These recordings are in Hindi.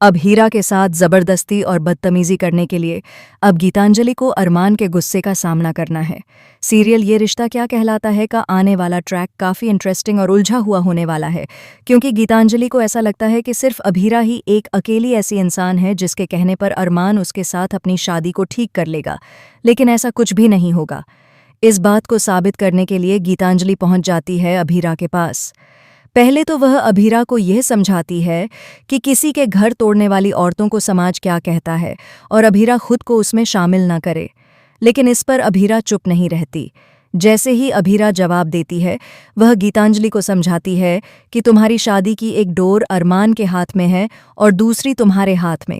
अब हीरा के साथ जबरदस्ती और बदतमीजी करने के लिए अब गीतांजलि को अरमान के गुस्से का सामना करना है। सीरियल ये रिश्ता क्या कहलाता है का आने वाला ट्रैक काफ़ी इंटरेस्टिंग और उलझा हुआ होने वाला है, क्योंकि गीतांजलि को ऐसा लगता है कि सिर्फ अभीरा ही एक अकेली ऐसी इंसान है जिसके कहने पर अरमान उसके साथ अपनी शादी को ठीक कर लेगा, लेकिन ऐसा कुछ भी नहीं होगा। इस बात को साबित करने के लिए गीतांजलि पहुंच जाती है अभीरा के पास। पहले तो वह अभीरा को यह समझाती है कि किसी के घर तोड़ने वाली औरतों को समाज क्या कहता है और अभीरा खुद को उसमें शामिल न करे, लेकिन इस पर अभीरा चुप नहीं रहती। जैसे ही अभीरा जवाब देती है, वह गीतांजलि को समझाती है कि तुम्हारी शादी की एक डोर अरमान के हाथ में है और दूसरी तुम्हारे हाथ में,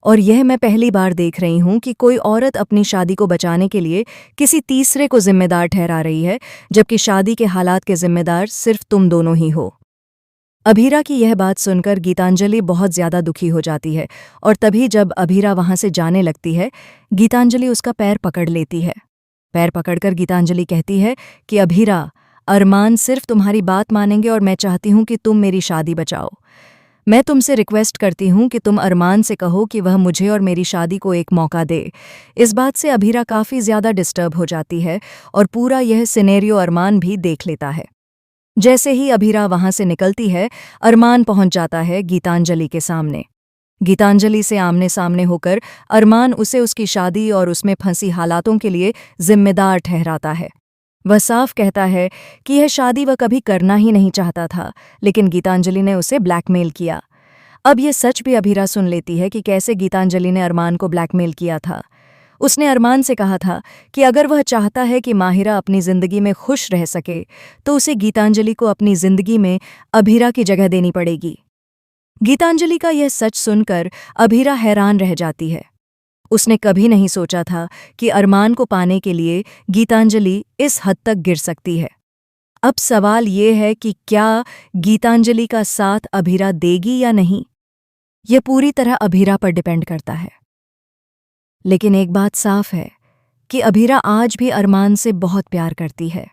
और यह मैं पहली बार देख रही हूं कि कोई औरत अपनी शादी को बचाने के लिए किसी तीसरे को जिम्मेदार ठहरा रही है, जबकि शादी के हालात के जिम्मेदार सिर्फ तुम दोनों ही हो। अभीरा की यह बात सुनकर गीतांजलि बहुत ज्यादा दुखी हो जाती है, और तभी जब अभीरा वहां से जाने लगती है, गीतांजलि उसका पैर पकड़ लेती है। पैर पकड़कर गीतांजलि कहती है कि अभीरा, अरमान सिर्फ तुम्हारी बात मानेंगे और मैं चाहती हूं कि तुम मेरी शादी बचाओ। मैं तुमसे रिक्वेस्ट करती हूं कि तुम अरमान से कहो कि वह मुझे और मेरी शादी को एक मौका दे। इस बात से अभीरा काफ़ी ज़्यादा डिस्टर्ब हो जाती है और पूरा यह सिनेरियो अरमान भी देख लेता है। जैसे ही अभीरा वहां से निकलती है, अरमान पहुंच जाता है गीतांजलि के सामने। गीतांजलि से आमने सामने होकर अरमान उसे उसकी शादी और उसमें फंसी हालातों के लिए जिम्मेदार ठहराता है। वह साफ कहता है कि यह शादी वह कभी करना ही नहीं चाहता था, लेकिन गीतांजलि ने उसे ब्लैकमेल किया। अब यह सच भी अभीरा सुन लेती है कि कैसे गीतांजलि ने अरमान को ब्लैकमेल किया था। उसने अरमान से कहा था कि अगर वह चाहता है कि माहिरा अपनी जिंदगी में खुश रह सके, तो उसे गीतांजलि को अपनी जिंदगी में अभीरा की जगह देनी पड़ेगी। गीतांजलि का यह सच सुनकर अभीरा हैरान रह जाती है। उसने कभी नहीं सोचा था कि अरमान को पाने के लिए गीतांजलि इस हद तक गिर सकती है। अब सवाल ये है कि क्या गीतांजलि का साथ अभीरा देगी या नहीं, यह पूरी तरह अभीरा पर डिपेंड करता है। लेकिन एक बात साफ है कि अभीरा आज भी अरमान से बहुत प्यार करती है।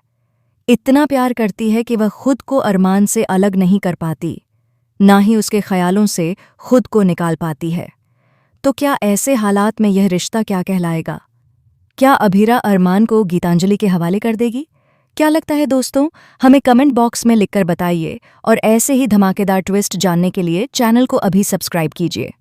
इतना प्यार करती है कि वह खुद को अरमान से अलग नहीं कर पाती, ना ही उसके ख्यालों से खुद को निकाल पाती है। तो क्या ऐसे हालात में यह रिश्ता क्या कहलाएगा? क्या अभीरा अरमान को गीतांजलि के हवाले कर देगी? क्या लगता है दोस्तों? हमें कमेंट बॉक्स में लिखकर बताइए, और ऐसे ही धमाकेदार ट्विस्ट जानने के लिए चैनल को अभी सब्सक्राइब कीजिए।